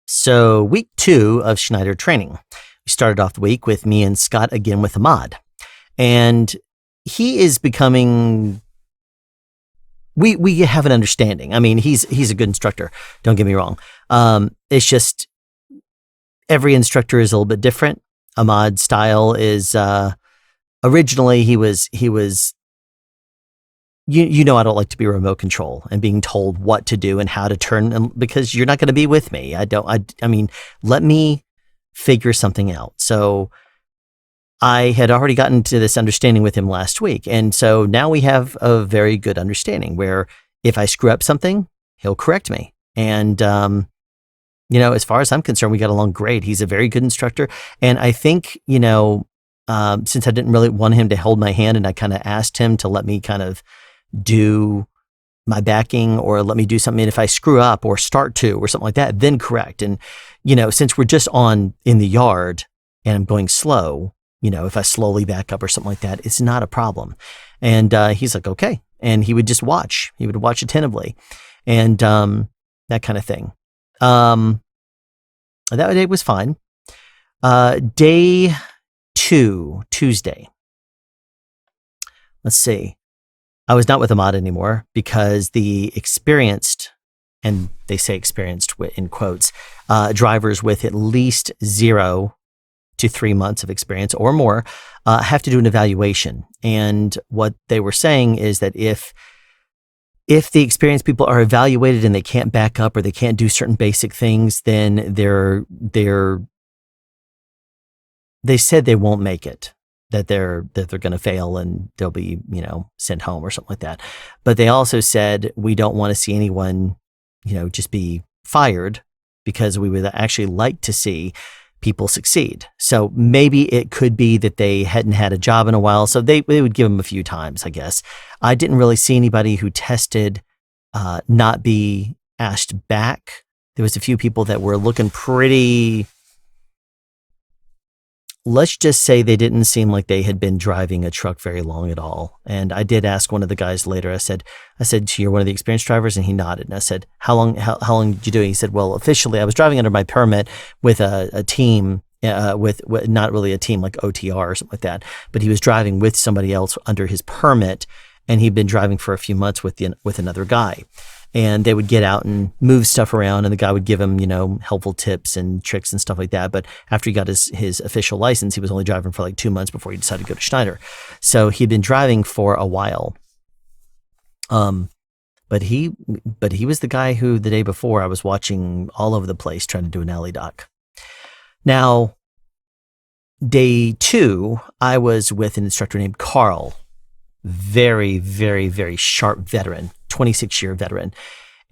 So week 2 of Schneider training. We started off the week with me and Scott again with Ahmad. And he is becoming, we have an understanding. I mean, he's a good instructor. Don't get me wrong. It's just every instructor is a little bit different. Ahmad's style is, originally he was, you know, I don't like to be remote control and being told what to do and how to turn, because you're not going to be with me. I mean, let me figure something out. So I had already gotten to this understanding with him last week. And so now we have a very good understanding where if I screw up something, he'll correct me. And, you know, as far as I'm concerned, we got along great. He's a very good instructor. And I think, you know, since I didn't really want him to hold my hand and I kind of asked him to let me kind of do my backing or let me do something. And if I screw up or start to or something like that, then correct. And, you know, since we're just on in the yard and I'm going slow, you know, if I slowly back up or something like that, it's not a problem. And he's like, okay. And he would just watch. He would watch attentively and that kind of thing. That day was fine. Day 2, Tuesday. Let's see. I was not with Ahmad anymore because the experienced, and they say experienced in quotes, drivers with at least 0 to 3 months of experience or more have to do an evaluation. And what they were saying is that if the experienced people are evaluated and they can't back up or they can't do certain basic things, then they said they won't make it. That they're going to fail and they'll be, you know, sent home or something like that. But they also said we don't want to see anyone, you know, just be fired because we would actually like to see people succeed. So maybe it could be that they hadn't had a job in a while. So they would give them a few times, I guess. I didn't really see anybody who tested not be asked back. There was a few people that were looking pretty, let's just say they didn't seem like they had been driving a truck very long at all. And I did ask one of the guys later, I said, you're one of the experienced drivers? And he nodded. And I said, how long did you do it? He said, well, officially I was driving under my permit with a team, with not really a team like OTR or something like that, but he was driving with somebody else under his permit. And he'd been driving for a few months with another guy. And they would get out and move stuff around and the guy would give him, you know, helpful tips and tricks and stuff like that. But after he got his official license, he was only driving for like 2 months before he decided to go to Schneider. So he'd been driving for a while. But he was the guy who the day before I was watching all over the place trying to do an alley dock. Now, day 2, I was with an instructor named Carl. Very, very, very sharp veteran, 26-year veteran.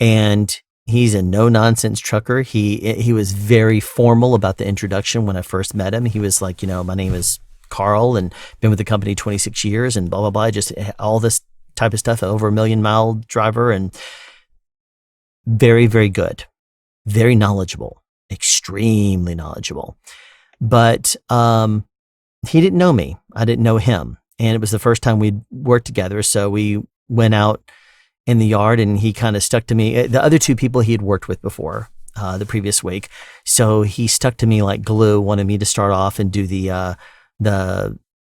And he's a no-nonsense trucker. He was very formal about the introduction when I first met him. He was like, you know, my name is Carl and been with the company 26 years and blah, blah, blah. Just all this type of stuff, over a 1,000,000-mile driver and very, very good, very knowledgeable, extremely knowledgeable. But he didn't know me. I didn't know him. And it was the first time we'd worked together. So we went out in the yard and he kind of stuck to me. The other 2 people he had worked with before the previous week. So he stuck to me like glue, wanted me to start off and do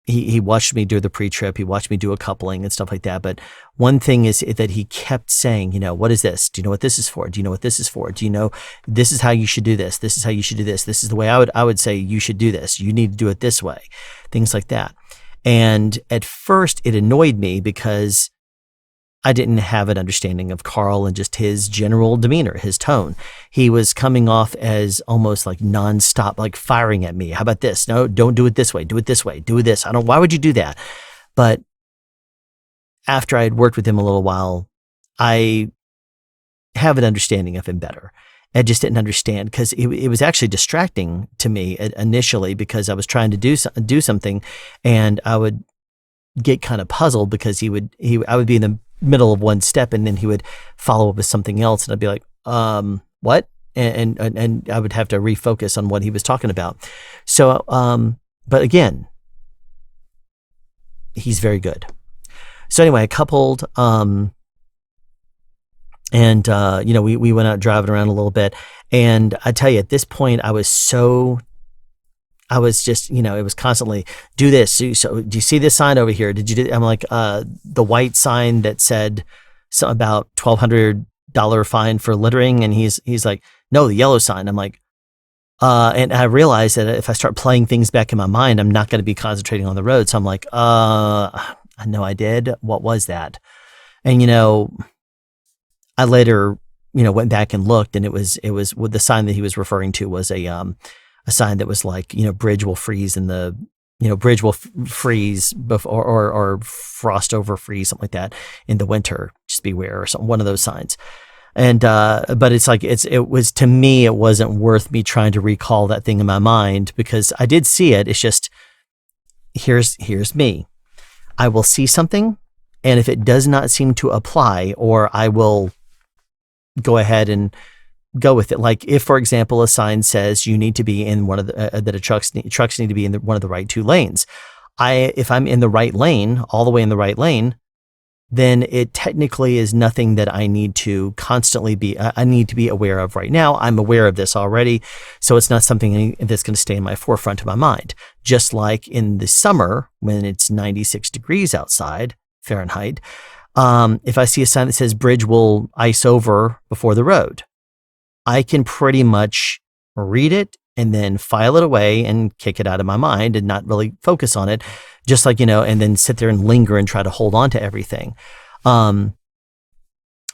he watched me do the pre-trip. He watched me do a coupling and stuff like that. But one thing is that he kept saying, you know, what is this? Do you know what this is for? Do you know what this is for? Do you know, this is how you should do this? This is how you should do this. This is the way I would say you should do this. You need to do it this way. Things like that. And at first it annoyed me because I didn't have an understanding of Carl and just his general demeanor, his tone. He was coming off as almost like nonstop, like firing at me. How about this? No, don't do it this way. Do it this way. Do this. Why would you do that? But after I had worked with him a little while, I have an understanding of him better. I just didn't understand because it was actually distracting to me initially because I was trying to do something and I would get kind of puzzled because I would be in the middle of one step and then he would follow up with something else and I'd be like, what? And I would have to refocus on what he was talking about. So, but again, he's very good. So anyway, I coupled And, we went out driving around a little bit. And I tell you, at this point, I was just, it was constantly do this. So do you see this sign over here? Did you do? I'm like, the white sign that said something about $1,200 fine for littering. And he's like, no, the yellow sign. I'm like, and I realized that if I start playing things back in my mind, I'm not going to be concentrating on the road. So I'm like, I know I did. What was that? And, I later, went back and looked, and it was the sign that he was referring to was a sign that was like, bridge will freeze in the, bridge will freeze before, or frost over freeze, something like that in the winter. Just beware, or something, one of those signs. And, but it's like, it was, to me, it wasn't worth me trying to recall that thing in my mind, because I did see it. It's just, here's me. I will see something, and if it does not seem to apply, or I will go ahead and go with it. Like if, for example, a sign says you need to be in one of the, that trucks need to be in one of the right two lanes. If I'm in the right lane, all the way in the right lane, then it technically is nothing that I need to constantly I need to be aware of right now. I'm aware of this already. So it's not something that's going to stay in my forefront of my mind. Just like in the summer, when it's 96 degrees outside, Fahrenheit, if I see a sign that says bridge will ice over before the road, I can pretty much read it and then file it away and kick it out of my mind and not really focus on it. Just like, and then sit there and linger and try to hold on to everything.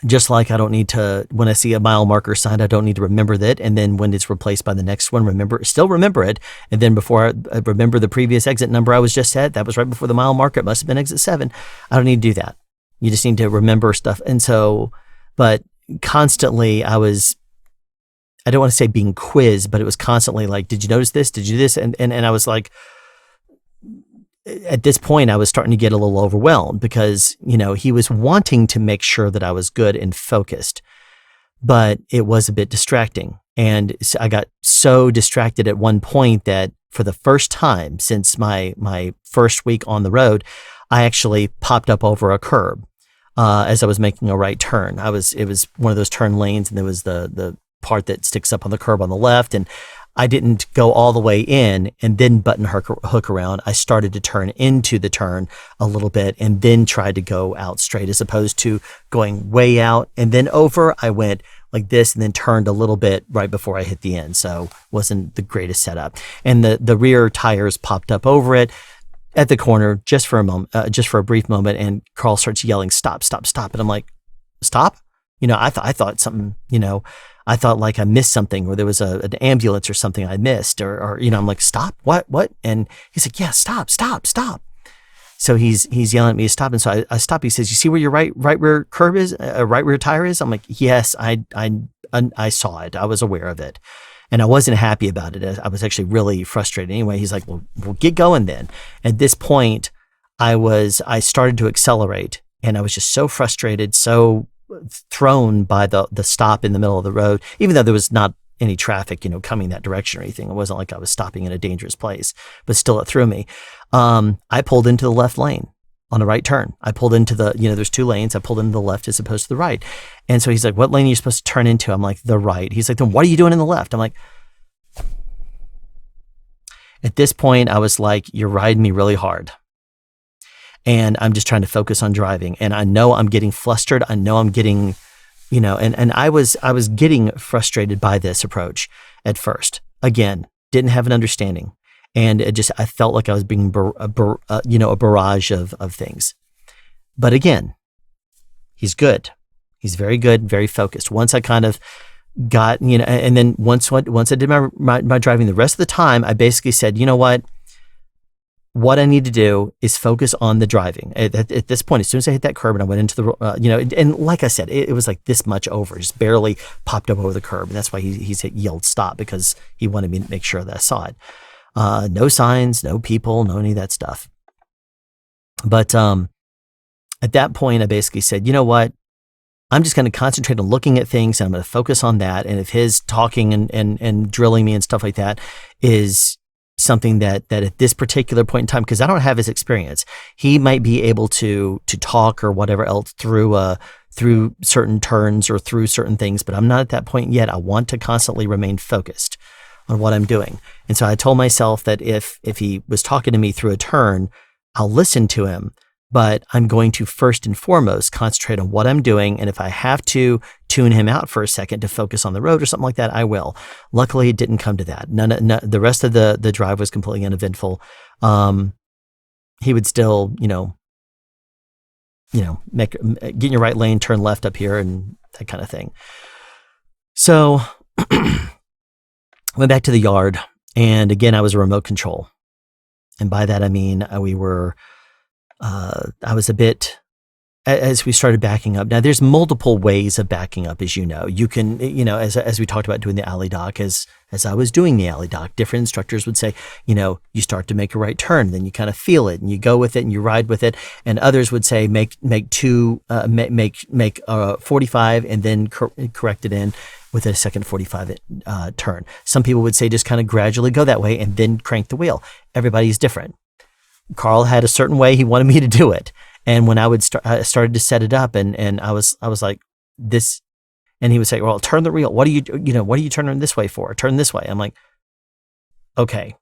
Just like I don't need to, when I see a mile marker sign, I don't need to remember that. And then when it's replaced by the next one, still remember it. And then before I remember the previous exit number I was just at, that was right before the mile marker. It must have been exit 7. I don't need to do that. You just need to remember stuff. And so, but constantly I don't want to say being quizzed, but it was constantly like, did you notice this? Did you do this? And I was like, at this point, I was starting to get a little overwhelmed because, he was wanting to make sure that I was good and focused, but it was a bit distracting. And I got so distracted at one point that for the first time since my first week on the road, I actually popped up over a curb as I was making a right turn. It was one of those turn lanes, and there was the part that sticks up on the curb on the left, and I didn't go all the way in and then button hook around. I started to turn into the turn a little bit and then tried to go out straight, as opposed to going way out and then over. I went like this and then turned a little bit right before I hit the end. So wasn't the greatest setup. And the rear tires popped up over it at the corner just for a moment, just for a brief moment. And Carl starts yelling, "Stop, stop, stop." And I'm like, "Stop?" I thought something, I thought like I missed something, or there was an ambulance or something I missed, or I'm like, "Stop, what?" And he's like, "Yeah, stop, stop, stop." So he's yelling at me to stop. And so I stop. He says, "You see where your right rear curb is, right rear tire is?" I'm like, "Yes, I saw it. I was aware of it." And I wasn't happy about it. I was actually really frustrated. Anyway, he's like, well, get going then. At this point, I started to accelerate, and I was just so frustrated, so thrown by the stop in the middle of the road, even though there was not any traffic, coming that direction or anything. It wasn't like I was stopping in a dangerous place, but still it threw me. I pulled into the left lane on the right turn. I pulled into there's 2 lanes. I pulled into the left as opposed to the right. And so he's like, "What lane are you supposed to turn into?" I'm like, "The right." He's like, "Then what are you doing in the left?" I'm like, at this point, I was like, "You're riding me really hard. And I'm just trying to focus on driving. And I know I'm getting flustered. I know I'm getting, and I was getting frustrated by this approach at first. Again, didn't have an understanding. And I felt like I was being, a barrage of things. But again, he's good. He's very good, very focused. Once I kind of got, and then once I did my driving the rest of the time, I basically said, "You know what? What I need to do is focus on the driving." At this point, as soon as I hit that curb and I went into the, and like I said, it was like this much over, just barely popped up over the curb. And that's why he yelled stop, because he wanted me to make sure that I saw it. No signs, no people, no any of that stuff. But at that point, I basically said, "You know what? I'm just going to concentrate on looking at things, and I'm going to focus on that. And if his talking and drilling me and stuff like that is something that at this particular point in time, because I don't have his experience, he might be able to talk or whatever else through through certain turns or through certain things, but I'm not at that point yet. I want to constantly remain focused on what I'm doing. And so I told myself that if he was talking to me through a turn, I'll listen to him, but I'm going to first and foremost concentrate on what I'm doing. And if I have to tune him out for a second to focus on the road or something like that, I will. Luckily, it didn't come to that. None the rest of the drive was completely uneventful. He would still, get in your right lane, turn left up here and that kind of thing. So went back to the yard, and again, I was a remote control. And by that, I mean, I was a bit, as we started backing up. Now there's multiple ways of backing up, as you know. You can, as we talked about doing the alley dock, as I was doing the alley dock, different instructors would say, you start to make a right turn, then you kind of feel it and you go with it and you ride with it. And others would say, make 45 and then correct it in with a second 45 turn. Some people would say, just kind of gradually go that way and then crank the wheel. Everybody's different. Carl had a certain way he wanted me to do it. And when I started to set it up and I was like this, and he would say, well, turn the wheel. What are you turning this way for? Turn this way. I'm like, okay.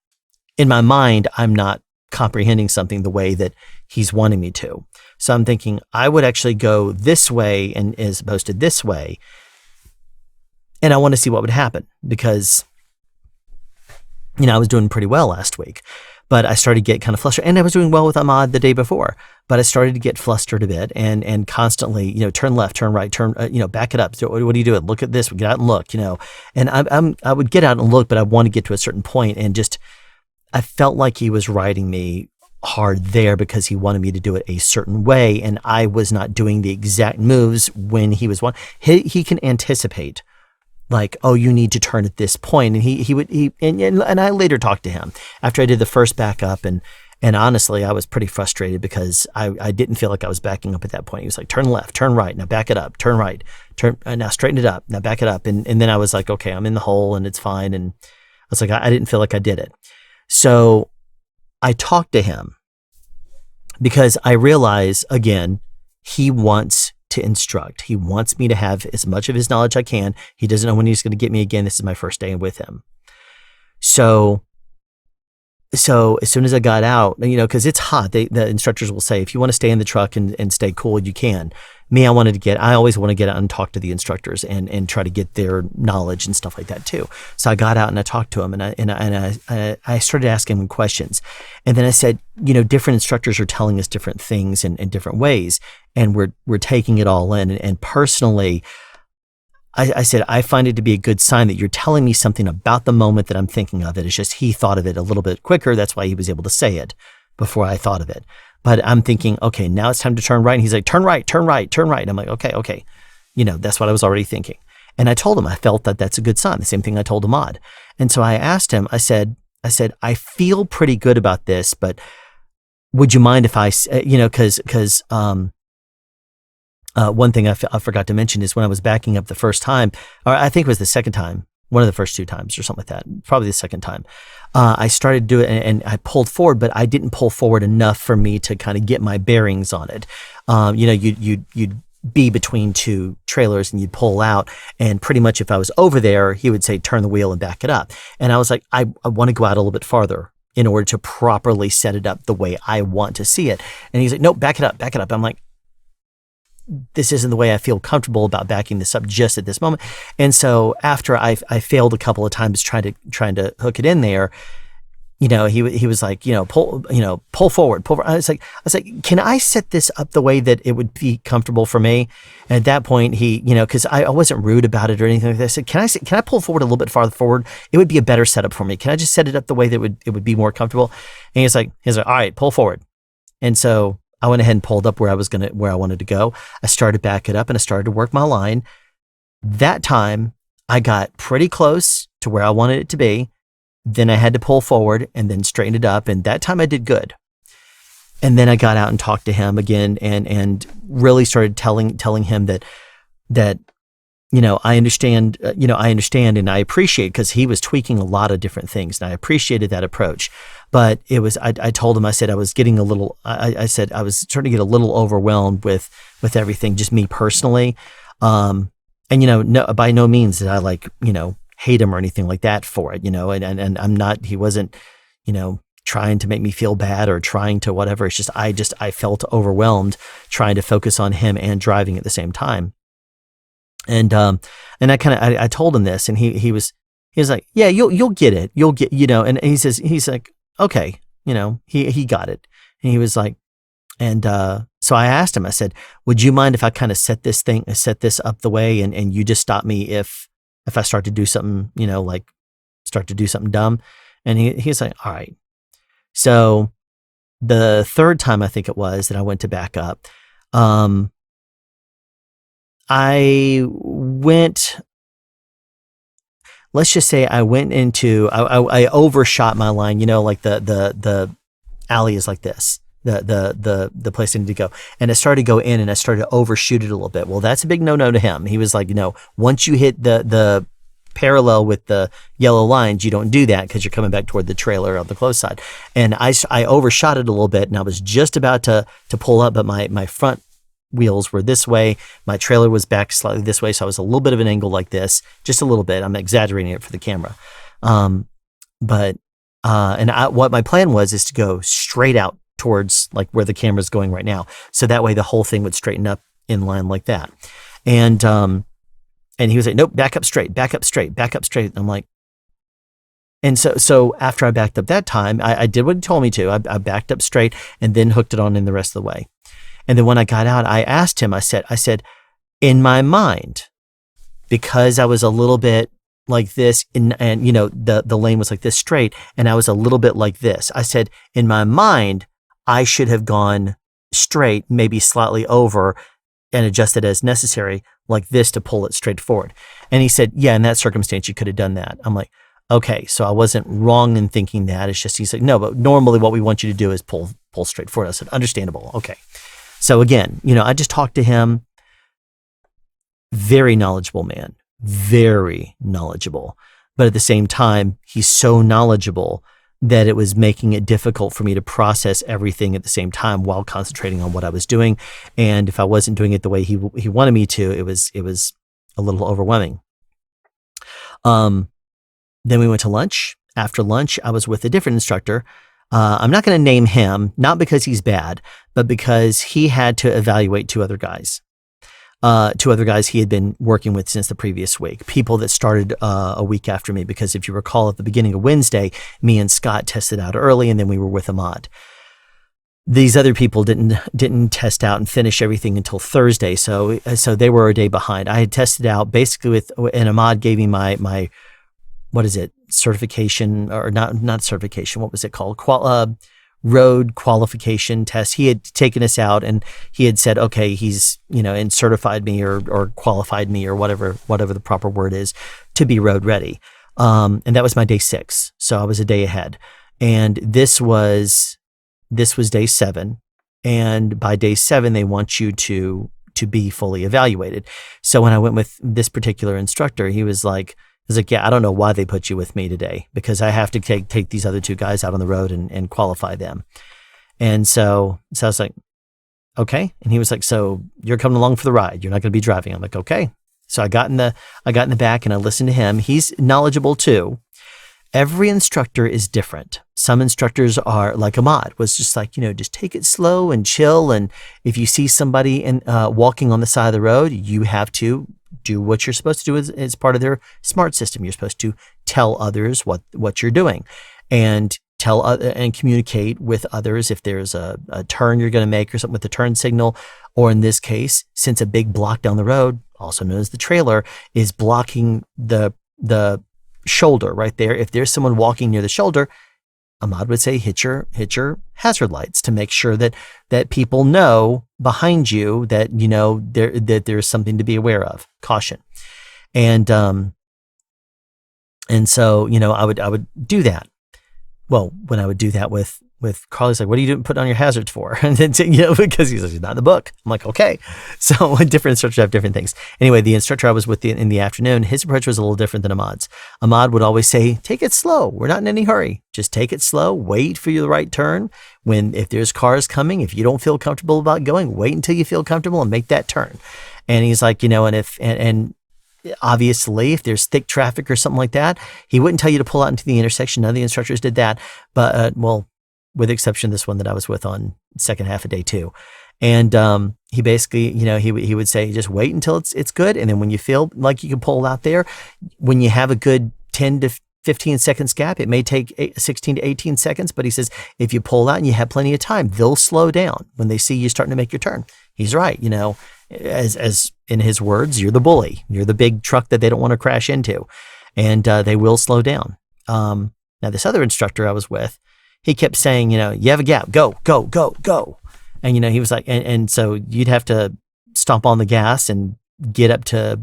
In my mind, I'm not comprehending something the way that he's wanting me to. So I'm thinking I would actually go this way and as opposed to this way. And I want to see what would happen because, I was doing pretty well last week. But I started to get kind of flustered, and I was doing well with Ahmad the day before, but I started to get flustered a bit and constantly, turn left, turn right, turn, back it up. So what are you doing? Look at this, get out and look, and I would get out and look, but I want to get to a certain point and just, I felt like he was riding me hard there because he wanted me to do it a certain way. And I was not doing the exact moves when he was he can anticipate like, oh, you need to turn at this point. And I later talked to him after I did the first backup. And honestly, I was pretty frustrated because I didn't feel like I was backing up at that point. He was like, turn left, turn right, now back it up, turn right, now straighten it up, now back it up. And then I was like, okay, I'm in the hole and it's fine. And I was like, I didn't feel like I did it. So I talked to him because I realize, again, he wants to instruct. He wants me to have as much of his knowledge I can. He doesn't know when he's going to get me again. This is my first day with him. So as soon as I got out, because it's hot, the instructors will say, if you want to stay in the truck and stay cool, you can. Me, I always want to get out and talk to the instructors and try to get their knowledge and stuff like that too. So I got out and I talked to him and I started asking him questions. And then I said, different instructors are telling us different things in different ways. And we're taking it all in. And personally, I said, I find it to be a good sign that you're telling me something about the moment that I'm thinking of it. It's just he thought of it a little bit quicker. That's why he was able to say it before I thought of it. But I'm thinking, okay, now it's time to turn right. And he's like, turn right, turn right, turn right. And I'm like, okay. That's what I was already thinking. And I told him I felt that that's a good sign. The same thing I told Ahmad. And so I asked him, I said, I feel pretty good about this, but would you mind if I, because one thing I forgot to mention is when I was backing up the first time, or I think it was the second time, one of the first two times or something like that, probably the second time, I started to do it and I pulled forward, but I didn't pull forward enough for me to kind of get my bearings on it. You'd be between two trailers and you'd pull out, and pretty much if I was over there, he would say, turn the wheel and back it up. And I was like, I want to go out a little bit farther in order to properly set it up the way I want to see it. And he's like, no, back it up, back it up. I'm like, this isn't the way I feel comfortable about backing this up just at this moment. And so after I failed a couple of times trying to hook it in there, he was like, pull forward. I was like, can I set this up the way that it would be comfortable for me? And at that point, he, because I wasn't rude about it or anything like that. I said, can I pull forward a little bit farther forward? It would be a better setup for me. Can I just set it up the way that it would be more comfortable? And he's like, all right, pull forward. And so I went ahead and pulled up where I wanted to go. I started back it up and I started to work my line. That time I got pretty close to where I wanted it to be. Then I had to pull forward and then straighten it up. And that time I did good. And then I got out and talked to him again and really started telling him that, I understand and I appreciate, because he was tweaking a lot of different things and I appreciated that approach. But it was, I told him, I said I was getting a little, I said I was starting to get a little overwhelmed with everything, just me personally. And, no, by no means did I like, hate him or anything like that for it, and I'm not, he wasn't, trying to make me feel bad or trying to whatever. It's just, I felt overwhelmed trying to focus on him and driving at the same time. And I told him this, and he was like, yeah, you'll get it. You'll get, and he's like, okay, he got it. And he was like, and so I asked him, I said, would you mind if I kind of set this up the way and you just stop me if I start to do something, start to do something dumb? And he's like, all right. So the third time I think it was that I went to back up, let's just say I went into, I overshot my line, like the alley is like this, the place I need to go. And I started to go in and I started to overshoot it a little bit. Well, that's a big no-no to him. He was like, once you hit the parallel with the yellow lines, you don't do that because you're coming back toward the trailer on the close side. And I overshot it a little bit, and I was just about to pull up, but my front wheels were this way. My trailer was back slightly this way. So I was a little bit of an angle like this, just a little bit. I'm exaggerating it for the camera. What my plan was is to go straight out towards like where the camera's going right now. So that way the whole thing would straighten up in line like that. And he was like, nope, back up straight. And I'm like, and so after I backed up that time, I did what he told me to. I backed up straight and then hooked it on in the rest of the way. And then when I got out, I asked him, I said, in my mind, because I was a little bit like this and the lane was like this straight and I was a little bit like this. I said, in my mind, I should have gone straight, maybe slightly over and adjusted as necessary like this to pull it straight forward. And he said, yeah, in that circumstance, you could have done that. I'm like, okay, so I wasn't wrong in thinking that. It's just, he's like, no, but normally what we want you to do is pull straight forward. I said, understandable. Okay. So again, I just talked to him. Very knowledgeable man, very knowledgeable. But at the same time, he's so knowledgeable that it was making it difficult for me to process everything at the same time while concentrating on what I was doing. And if I wasn't doing it the way he wanted me to, it was a little overwhelming. Then we went to lunch. After lunch, I was with a different instructor. I'm not going to name him, not because he's bad, but because he had to evaluate two other guys he had been working with since the previous week, people that started a week after me. Because if you recall, at the beginning of Wednesday, me and Scott tested out early, and then we were with Ahmad. These other people didn't test out and finish everything until Thursday, so they were a day behind. I had tested out basically and Ahmad gave me my what is it, certification, or not certification, what was it called? Road qualification test. He had taken us out and he had said, okay, he's, and certified me or qualified me or whatever the proper word is to be road ready. And that was my day 6. So I was a day ahead. And this was day 7. And by day 7, they want you to be fully evaluated. So when I went with this particular instructor, he was like, yeah, I don't know why they put you with me today, because I have to take these other two guys out on the road and qualify them. And so I was like, okay. And he was like, so you're coming along for the ride. You're not going to be driving. I'm like, okay. So I got in the back and I listened to him. He's knowledgeable too. Every instructor is different. Some instructors are like Ahmad was just like, just take it slow and chill. And if you see somebody walking on the side of the road, you have to do what you're supposed to do as part of their SMART system. You're supposed to tell others what you're doing and and communicate with others if there's a turn you're going to make or something with the turn signal. Or in this case, since a big block down the road, also known as the trailer, is blocking the shoulder right there. If there's someone walking near the shoulder, Ahmad would say, hit your hazard lights to make sure that people know behind you that, that there's something to be aware of. Caution. And so, I would do that. Well, when I would do that with with Carly's like, what are you doing putting on your hazards for? And then, because he's like, it's not in the book. I'm like, okay. So different instructors have different things. Anyway, the instructor I was with in the afternoon, his approach was a little different than Ahmad's. Ahmad would always say, take it slow. We're not in any hurry. Just take it slow. Wait for the right turn. If there's cars coming, if you don't feel comfortable about going, wait until you feel comfortable and make that turn. And he's like, and obviously, if there's thick traffic or something like that, he wouldn't tell you to pull out into the intersection. None of the instructors did that. But, with the exception of this one that I was with on second half of day 2. And he basically, he would say, just wait until it's good. And then when you feel like you can pull out there, when you have a good 10 to 15 seconds gap, it may take 16 to 18 seconds. But he says, if you pull out and you have plenty of time, they'll slow down when they see you starting to make your turn. He's right. As in his words, you're the bully. You're the big truck that they don't want to crash into. And they will slow down. Now, this other instructor I was with, he kept saying, you have a gap, go, go, go, go. And, he was like, and so you'd have to stomp on the gas and get up to,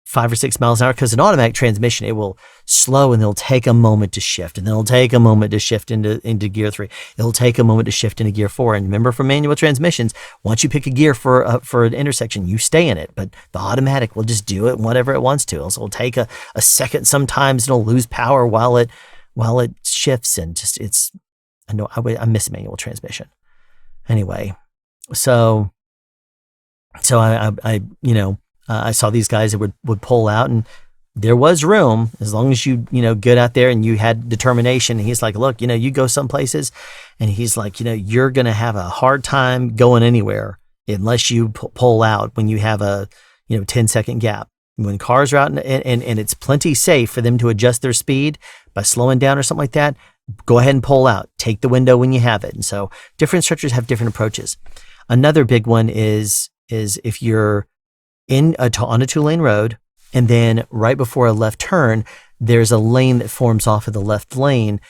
5 or 6 miles an hour, because an automatic transmission, it will slow and it'll take a moment to shift, and then it'll take a moment to shift into gear 3. It'll take a moment to shift into gear 4. And remember, for manual transmissions, once you pick a gear for an intersection, you stay in it. But the automatic will just do it whatever it wants to. So it'll take a second sometimes, and it'll lose power while it shifts, and just I miss manual transmission. Anyway, so I saw these guys that would pull out, and there was room as long as you get out there and you had determination. And he's like, look, you go some places, and he's like, you're gonna have a hard time going anywhere unless you pull out when you have a 10-second gap. When cars are out and it's plenty safe for them to adjust their speed by slowing down or something like that, go ahead and pull out. Take the window when you have it. And so different instructors have different approaches. Another big one is if you're on a 2-lane road, and then right before a left turn, there's a lane that forms off of the left lane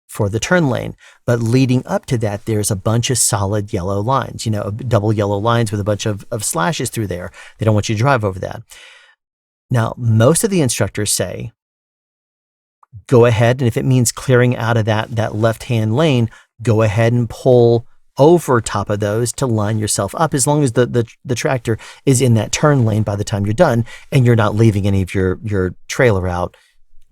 for the turn lane. But leading up to that, there's a bunch of solid yellow lines, double yellow lines with a bunch of slashes through there. They don't want you to drive over that. Now, most of the instructors say, go ahead, and if it means clearing out of that left-hand lane, go ahead and pull over top of those to line yourself up, as long as the tractor is in that turn lane by the time you're done, and you're not leaving any of your trailer out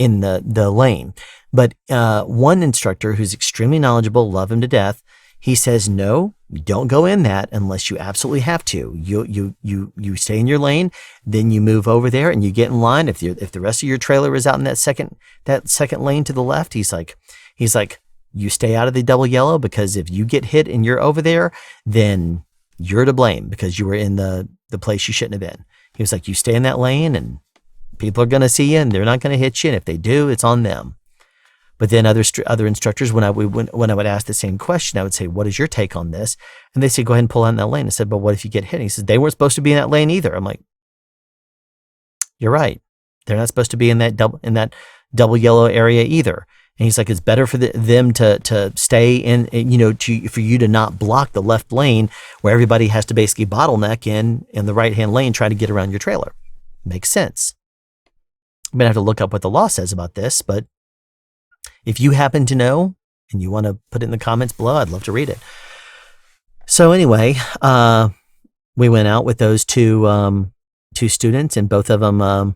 in the lane. But one instructor who's extremely knowledgeable, love him to death, he says, no, you don't go in that unless you absolutely have to. You stay in your lane, then you move over there and you get in line. If the rest of your trailer is out in that second lane to the left, he's like, you stay out of the double yellow, because if you get hit and you're over there, then you're to blame because you were in the place you shouldn't have been. He was like, you stay in that lane and people are going to see you and they're not going to hit you. And if they do, it's on them. But then other instructors, when I would ask the same question, I would say, what is your take on this? And they say, go ahead and pull out in that lane. I said, but what if you get hit? And he says, they weren't supposed to be in that lane either. I'm like, you're right. They're not supposed to be in that double yellow area either. And he's like, it's better for them to stay in, for you to not block the left lane where everybody has to basically bottleneck in the right-hand lane trying to get around your trailer. Makes sense. I'm going to have to look up what the law says about this, but if you happen to know and you want to put it in the comments below, I'd love to read it. So anyway, we went out with those two students, and both of them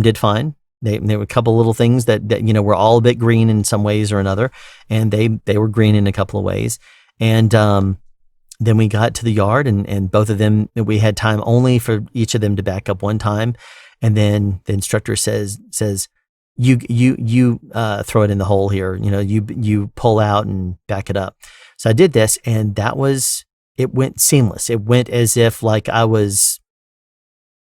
did fine. There were a couple little things that were all a bit green in some ways or another, and they were green in a couple of ways. And then we got to the yard, and both of them, we had time only for each of them to back up one time, and then the instructor says you throw it in the hole here, you pull out and back it up. So I did this, and it went seamless. It went as if like I was,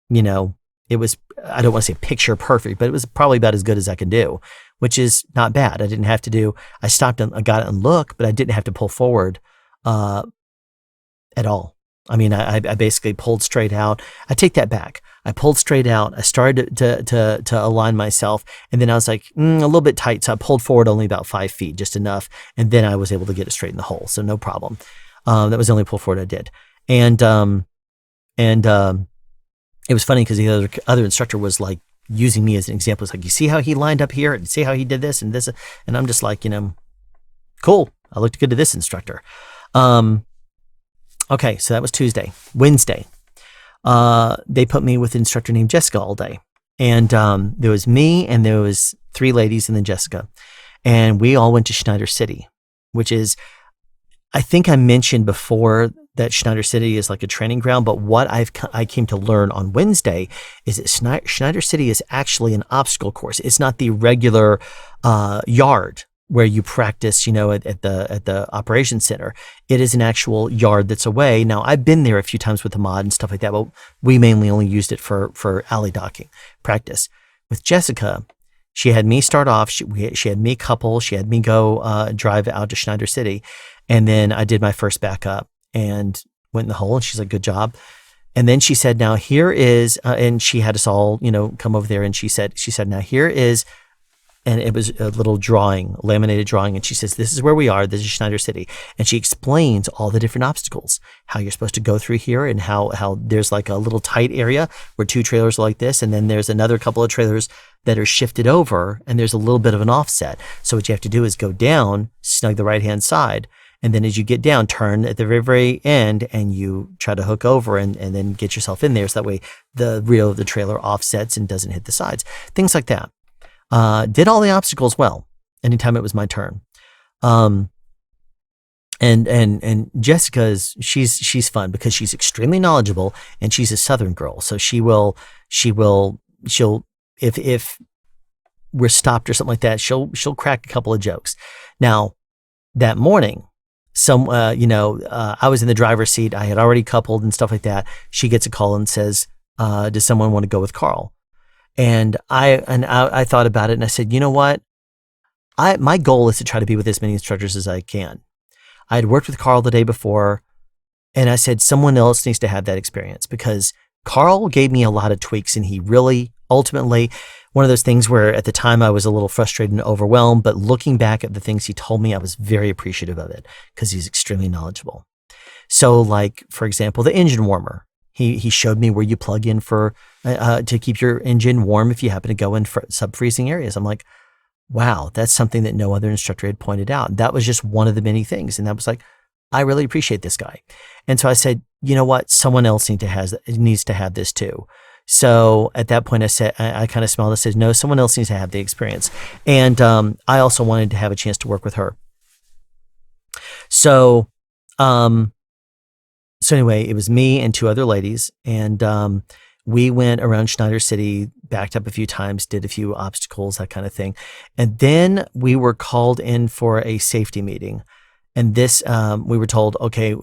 it was, I don't want to say picture perfect, but it was probably about as good as I could do, which is not bad. I stopped and I got it and looked, but I didn't have to pull forward at all. I mean, I basically pulled straight out. I take that back. I pulled straight out. I started to align myself, and then I was like, a little bit tight. So I pulled forward only about 5 feet, just enough. And then I was able to get it straight in the hole. So no problem. That was the only pull forward I did. And it was funny because the other instructor was like using me as an example. It's like, you see how he lined up here and see how he did this and this. And I'm just like, cool. I looked good to this instructor. Okay, so that was Tuesday. Wednesday, they put me with an instructor named Jessica all day. And there was me and there was 3 ladies and then Jessica. And we all went to Schneider City, which is, I think I mentioned before that Schneider City is like a training ground, but what I came to learn on Wednesday is that Schneider City is actually an obstacle course. It's not the regular yard where you practice, at the operations center. It is an actual yard that's away. Now, I've been there a few times with the mod and stuff like that, but we mainly only used it for alley docking practice. With Jessica, she had me start off. She had me couple. She had me go drive out to Schneider City, and then I did my first backup and went in the hole. And she's like, "Good job." And then she said, "Now here is," and she had us all, come over there. And she said, "Now here is." And it was a little drawing, laminated drawing. And she says, "This is where we are. This is Schneider City." And she explains all the different obstacles, how you're supposed to go through here, and how there's like a little tight area where 2 trailers are like this. And then there's another couple of trailers that are shifted over, and there's a little bit of an offset. So what you have to do is go down, snug the right-hand side. And then as you get down, turn at the very, very end, and you try to hook over and then get yourself in there. So that way the reel of the trailer offsets and doesn't hit the sides. Things like that. Did all the obstacles well anytime it was my turn. And Jessica's, she's fun because she's extremely knowledgeable and she's a Southern girl. So she'll, if we're stopped or something like that, she'll crack a couple of jokes. Now that morning, I was in the driver's seat. I had already coupled and stuff like that. She gets a call and says, does someone want to go with Carl? And I thought about it and I said, you know what? My goal is to try to be with as many instructors as I can. I had worked with Carl the day before, and I said someone else needs to have that experience, because Carl gave me a lot of tweaks, and he really ultimately, one of those things where at the time I was a little frustrated and overwhelmed, but looking back at the things he told me, I was very appreciative of it because he's extremely knowledgeable. So like, for example, the engine warmer. He showed me where you plug in for to keep your engine warm if you happen to go in sub-freezing areas. I'm like, wow, that's something that no other instructor had pointed out. That was just one of the many things. And that was like, I really appreciate this guy. And so I said, you know what? Someone else needs to have this too. So at that point, I said, I kind of smiled and said, no, someone else needs to have the experience. And I also wanted to have a chance to work with her. So anyway, it was me and 2 other ladies, and we went around Schneider City, backed up a few times, did a few obstacles, that kind of thing. And then we were called in for a safety meeting. And this, we were told, okay,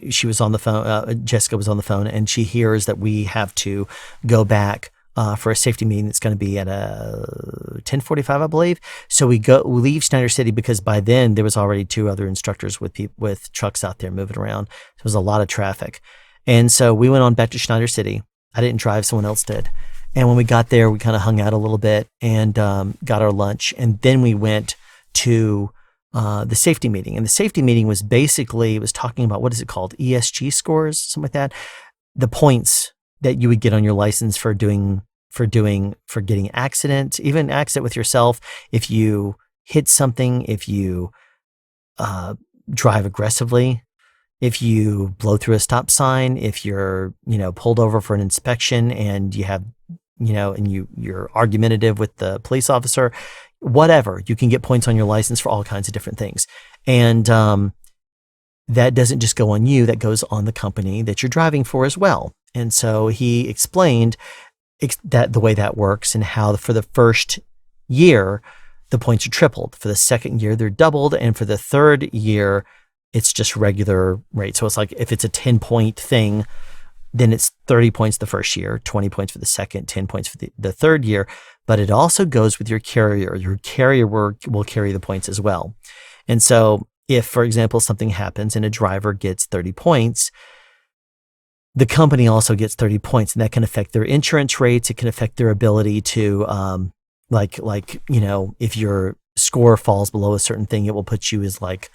she was on the phone, Jessica was on the phone, and she hears that we have to go back for a safety meeting that's going to be at 10:45, I believe. So we leave Schneider City, because by then there was already 2 other instructors with trucks out there moving around. There was a lot of traffic. And so we went on back to Schneider City. I didn't drive, someone else did. And when we got there, we kind of hung out a little bit and got our lunch. And then we went to the safety meeting. And the safety meeting was basically, it was talking about, what is it called? ESG scores, something like that. The points that you would get on your license for getting accident, even accident with yourself. If you hit something, if you drive aggressively, if you blow through a stop sign, if you're, pulled over for an inspection and you have, and you're argumentative with the police officer, whatever, you can get points on your license for all kinds of different things. And that doesn't just go on you, that goes on the company that you're driving for as well. And so he explained that the way that works, and how for the first year, the points are tripled. For the second year, they're doubled. And for the third year, it's just regular rate. So it's like, if it's a 10-point thing, then it's 30 points the first year, 20 points for the second, 10 points for the third year. But it also goes with your carrier. Your carrier will carry the points as well. And so if, for example, something happens and a driver gets 30 points, the company also gets 30 points, and that can affect their insurance rates. It can affect their ability to, if your score falls below a certain thing, it will put you as like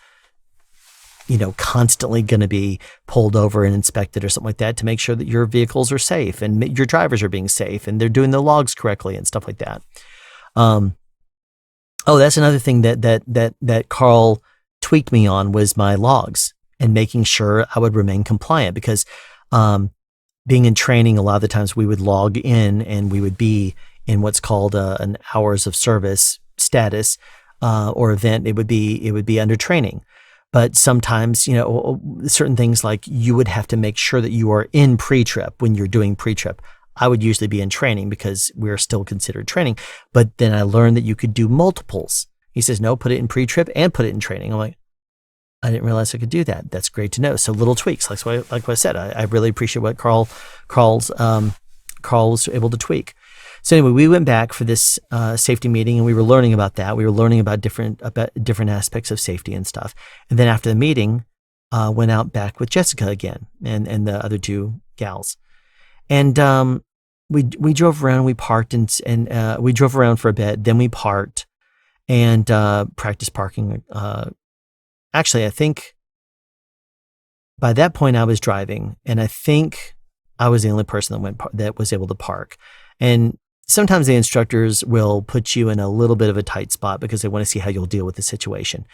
constantly going to be pulled over and inspected or something like that to make sure that your vehicles are safe and your drivers are being safe and they're doing the logs correctly and stuff like that. Oh, that's another thing that Carl tweaked me on was my logs and making sure I would remain compliant because being in training, a lot of the times we would log in and we would be in what's called an hours of service status or event. It would be under training. But sometimes, certain things like you would have to make sure that you are in pre-trip when you're doing pre-trip. I would usually be in training because we're still considered training. But then I learned that you could do multiples. He says, no, put it in pre-trip and put it in training. I'm like, I didn't realize I could do that. That's great to know. So little tweaks, like what I said, I really appreciate what Carl was able to tweak. So anyway, we went back for this safety meeting and we were learning about that. We were learning about different aspects of safety and stuff. And then after the meeting, went out back with Jessica again and the other two gals. And we drove around, we parked and we drove around for a bit. Then we parked and practiced parking. Actually, I think by that point I was driving, and I think I was the only person that was able to park. And sometimes the instructors will put you in a little bit of a tight spot because they want to see how you'll deal with the situation.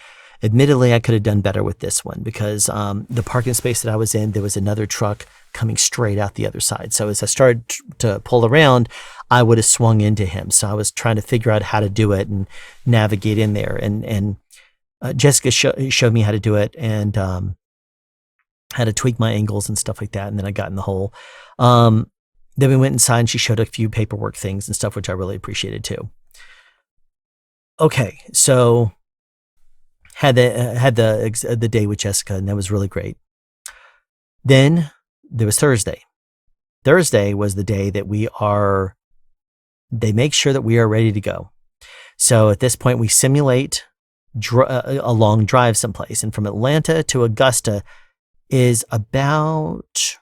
Admittedly, I could have done better with this one because the parking space that I was in, there was another truck coming straight out the other side. So as I started to pull around, I would have swung into him. So I was trying to figure out how to do it and navigate in there. And Jessica showed me how to do it and how to tweak my angles and stuff like that. And then I got in the hole. Then we went inside and she showed a few paperwork things and stuff, which I really appreciated too. Okay, so had the day with Jessica, and that was really great. Then there was Thursday. Thursday was the day that they make sure that we are ready to go. So at this point, we simulate a long drive someplace. And from Atlanta to Augusta is about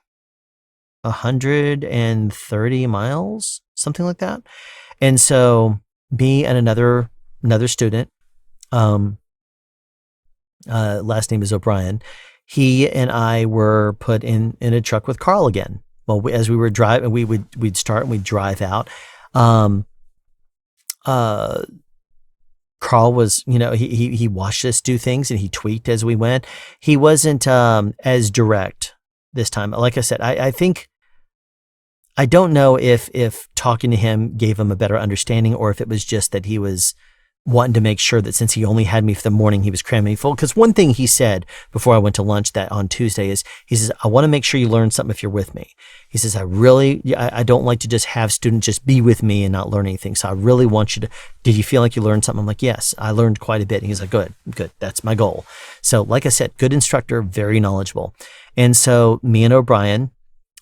130 miles, something like that. And so me and another student, last name is O'Brien, he and I were put in a truck with Carl again. Well, as we were driving, we'd start and we'd drive out. Carl was, he watched us do things and he tweaked as we went. He wasn't as direct this time. Like I said, I think, I don't know if talking to him gave him a better understanding or if it was just that he was wanting to make sure that since he only had me for the morning, he was cramming me full. Because one thing he said before I went to lunch that on Tuesday is, he says, I want to make sure you learn something if you're with me. He says, I don't like to just have students just be with me and not learn anything. So I really want you to, did you feel like you learned something? I'm like, yes, I learned quite a bit. And he's like, good. That's my goal. So like I said, good instructor, very knowledgeable. And so me and O'Brien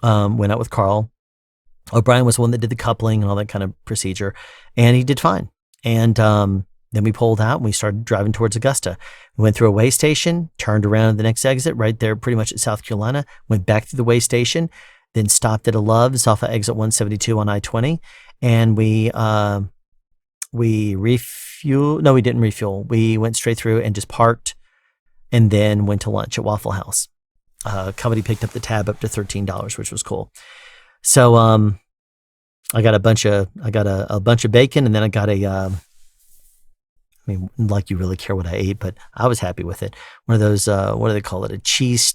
went out with Carl. O'Brien was the one that did the coupling and all that kind of procedure. And he did fine. And then we pulled out and we started driving towards Augusta. We went through a way station, turned around at the next exit right there, pretty much at South Carolina, went back through the way station, then stopped at a Love's off of exit 172 on I-20. And we refueled. No, we didn't refuel. We went straight through and just parked and then went to lunch at Waffle House. Company picked up the tab up to $13, which was cool. So I got a bunch of bacon, and then I got like you really care what I ate, but I was happy with it. One of those, what do they call it? A cheese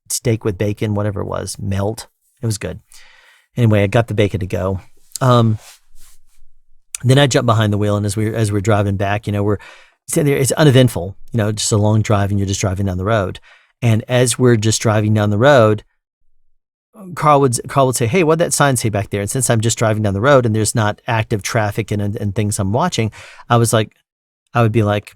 steak with bacon, whatever it was, melt. It was good. Anyway, I got the bacon to go. Then I jumped behind the wheel, and as we're driving back, we're sitting there. It's uneventful, just a long drive, and you're just driving down the road. And as we're just driving down the road, Carl would say, hey, what'd that sign say back there? And since I'm just driving down the road and there's not active traffic and things I'm watching, I would be like,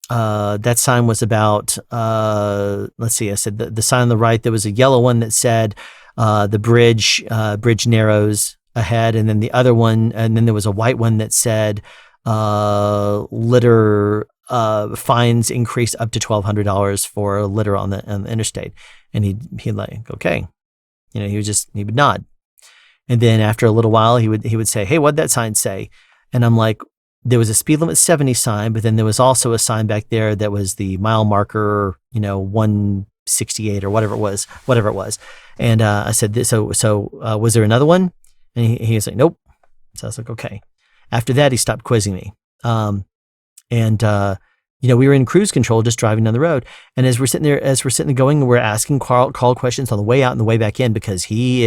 that sign was about, let's see, I said the sign on the right, there was a yellow one that said, the bridge narrows ahead. And then the other one, and then there was a white one that said, litter, fines increased up to $1,200 for a litter on the interstate. And he'd like, okay. He would nod. And then after a little while, he would say, hey, what'd that sign say? And I'm like, there was a speed limit 70 sign, but then there was also a sign back there that was the mile marker, 168 or whatever it was. And I said, was there another one? And he was like, nope. So I was like, okay. After that, he stopped quizzing me. We were in cruise control, just driving down the road. And as we're sitting there going, we're asking Carl questions on the way out and the way back in, because he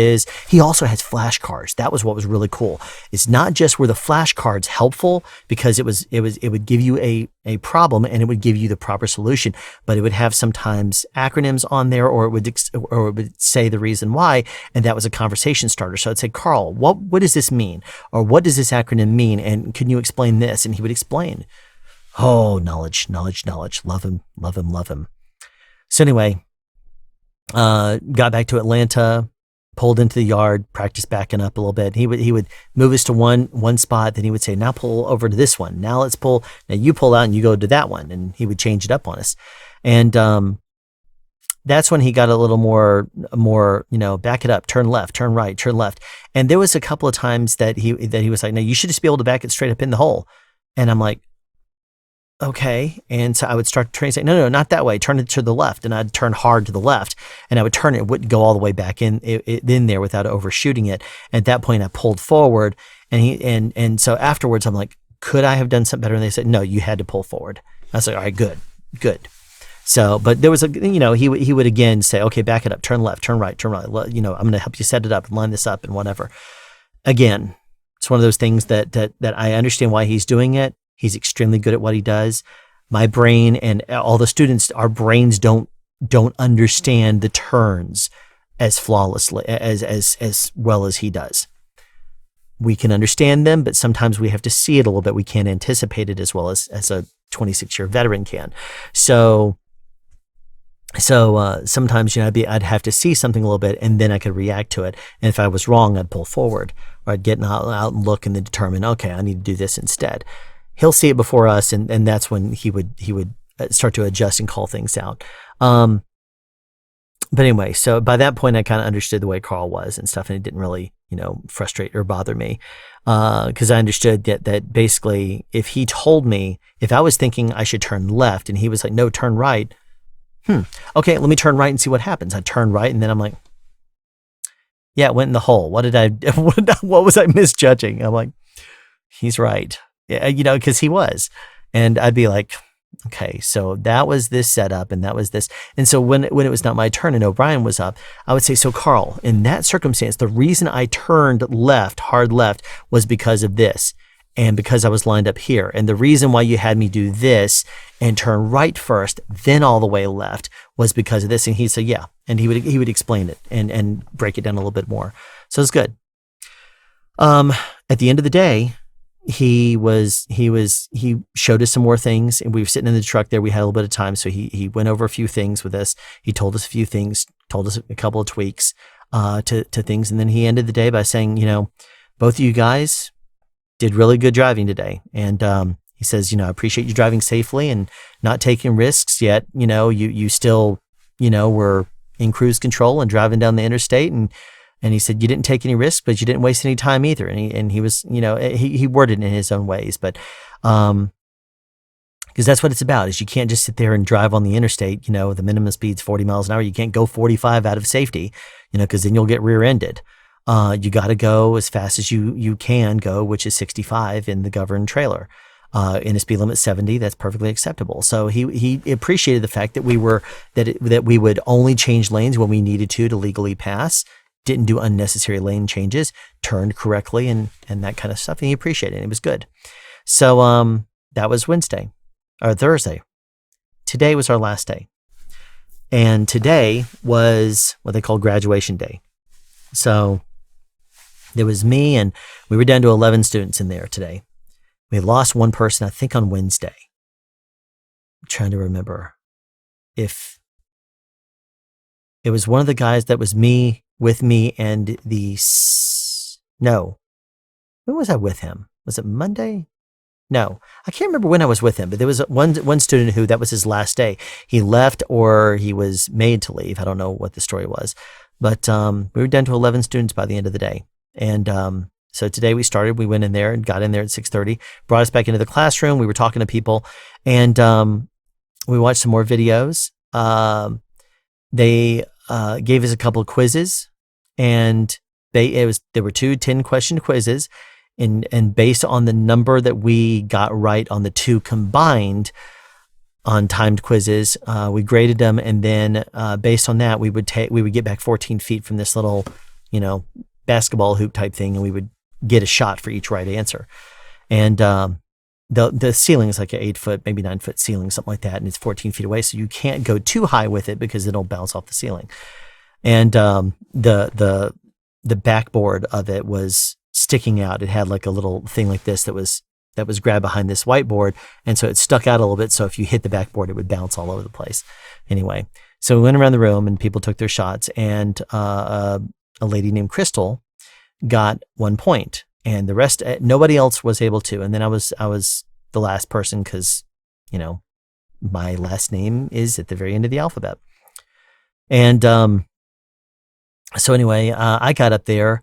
also has flashcards. That was what was really cool. It's not just were the flashcards helpful because it would give you a problem and it would give you the proper solution, but it would have sometimes acronyms on there, or it would say the reason why, and that was a conversation starter. So I'd say, Carl, what does this mean? Or what does this acronym mean? And can you explain this? And he would explain. Oh, knowledge. Love him. So anyway, got back to Atlanta, pulled into the yard, practiced backing up a little bit. He would move us to one spot, then he would say, now pull over to this one. Now you pull out and you go to that one. And he would change it up on us. And that's when he got a little more, back it up, turn left, turn right, turn left. And there was a couple of times that he was like, no, you should just be able to back it straight up in the hole. And I'm like, okay. And so I would start turning, say, no, not that way. Turn it to the left. And I'd turn hard to the left, and I would turn it. It wouldn't go all the way back in there without overshooting it. At that point, I pulled forward, and so afterwards, I'm like, could I have done something better? And they said, no, you had to pull forward. I was like, all right, good. So, but there was he would again say, okay, back it up, turn left, turn right, I'm going to help you set it up and line this up and whatever. Again, it's one of those things that I understand why he's doing it. He's extremely good at what he does. My brain and all the students, our brains don't understand the turns as flawlessly as well as he does. We can understand them, but sometimes we have to see it a little bit. We can't anticipate it as well as a 26-year veteran can. So sometimes I'd have to see something a little bit, and then I could react to it. And if I was wrong, I'd pull forward, or I'd get out and look and then determine, okay, I need to do this instead. He'll see it before us, and that's when he would start to adjust and call things out. But anyway, so by that point, I kind of understood the way Carl was and stuff, and it didn't really, frustrate or bother me, because I understood that basically, if he told me, if I was thinking I should turn left, and he was like, no, turn right. Okay, let me turn right and see what happens. I turned right, and then I'm like, yeah, it went in the hole. What was I misjudging? I'm like, he's right. Yeah, because he was. And I'd be like, okay, so that was this setup, and that was this. And so when it was not my turn and O'Brien was up, I would say, so Carl, in that circumstance, the reason I turned left, hard left, was because of this, and because I was lined up here. And the reason why you had me do this and turn right first, then all the way left, was because of this. And he'd say, yeah. And he would explain it and break it down a little bit more. So it's good. At the end of the day, he showed us some more things, and we were sitting in the truck there. We had a little bit of time. So he went over a few things with us. He told us a few things, told us a couple of tweaks, to things. And then he ended the day by saying, both of you guys did really good driving today. And, he says, I appreciate you driving safely and not taking risks, yet, you still, were in cruise control and driving down the interstate. And he said, you didn't take any risks, but you didn't waste any time either. And he was, he worded it in his own ways, but, because that's what it's about, is you can't just sit there and drive on the interstate. The minimum speed's 40 miles an hour. You can't go 45 out of safety, because then you'll get rear-ended. You got to go as fast as you can go, which is 65 in the governed trailer. In a speed limit 70, that's perfectly acceptable. So he appreciated the fact that we would only change lanes when we needed to legally pass, didn't do unnecessary lane changes, turned correctly, and that kind of stuff. And he appreciated it. It was good. So that was Wednesday or Thursday. Today was our last day. And today was what they call graduation day. So there was me, and we were down to 11 students in there today. We lost one person, I think, on Wednesday. I'm trying to remember if it was one of the guys that was with me and no. When was I with him? Was it Monday? No, I can't remember when I was with him, but there was one student who that was his last day. He left, or he was made to leave. I don't know what the story was, but we were down to 11 students by the end of the day. And So today we went in there and got in there at 6:30, brought us back into the classroom. We were talking to people, and we watched some more videos. They gave us a couple of quizzes, and there were two 10-question quizzes, and based on the number that we got right on the two combined on timed quizzes, we graded them, and then based on that, we would get back 14 feet from this little, basketball hoop type thing, and we would get a shot for each right answer. And the ceiling is like an 8-foot, maybe 9-foot ceiling, something like that, and it's 14 feet away, so you can't go too high with it because it'll bounce off the ceiling. And the backboard of it was sticking out. It had like a little thing like this that was grabbed behind this whiteboard, and so it stuck out a little bit, so if you hit the backboard, it would bounce all over the place. Anyway, so we went around the room, and people took their shots, and a lady named Crystal got 1 point, and the rest, nobody else was able to. And then I was the last person because, my last name is at the very end of the alphabet. And so anyway, I got up there,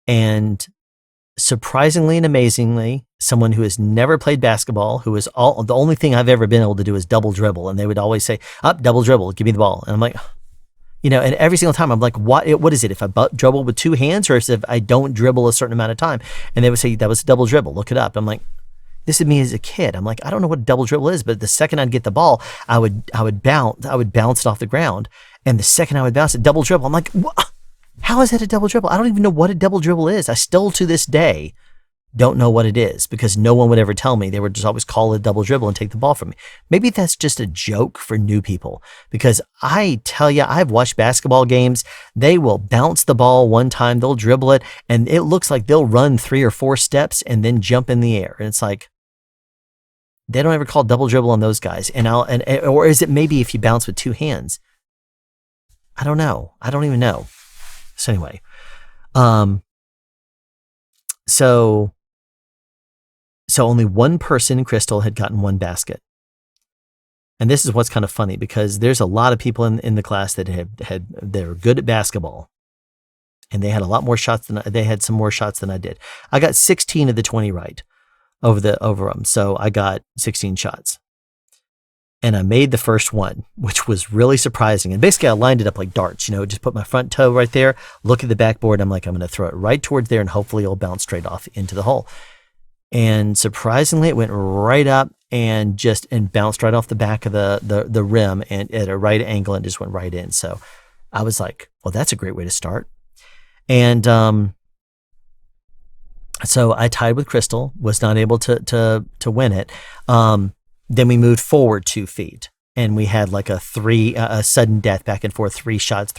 and surprisingly and amazingly, someone who has never played basketball, the only thing I've ever been able to do is double dribble. And they would always say, double dribble, give me the ball. And I'm like, and every single time I'm like, what is it? If I dribble with two hands, or if I don't dribble a certain amount of time? And they would say, that was a double dribble, look it up. I'm like, this is me as a kid. I'm like, I don't know what a double dribble is, but the second I'd get the ball, I would bounce it off the ground. And the second I would bounce it, double dribble. I'm like, how is that a double dribble? I don't even know what a double dribble is. I still to this day don't know what it is, because no one would ever tell me. They would just always call it a double dribble and take the ball from me. Maybe that's just a joke for new people, because I tell you, I've watched basketball games. They will bounce the ball one time, they'll dribble it, and it looks like they'll run 3 or 4 steps and then jump in the air. And it's like, they don't ever call double dribble on those guys. Or is it maybe if you bounce with 2 hands? I don't know. I don't even know. So anyway, so only one person, Crystal, had gotten 1 basket. And this is what's kind of funny, because there's a lot of people in the class that they're good at basketball, and they had a lot more shots they had some more shots than I did. I got 16 of the 20 right over them. So I got 16 shots. And I made the first one, which was really surprising. And basically I lined it up like darts, just put my front toe right there, look at the backboard. I'm like, I'm going to throw it right towards there, and hopefully it'll bounce straight off into the hole. And surprisingly, it went right up and bounced right off the back of the rim, and at a right angle, and just went right in. So I was like, well, that's a great way to start. And so I tied with Crystal, was not able to win it. Then we moved forward 2 feet, and we had like a sudden death back and forth, 3 shots.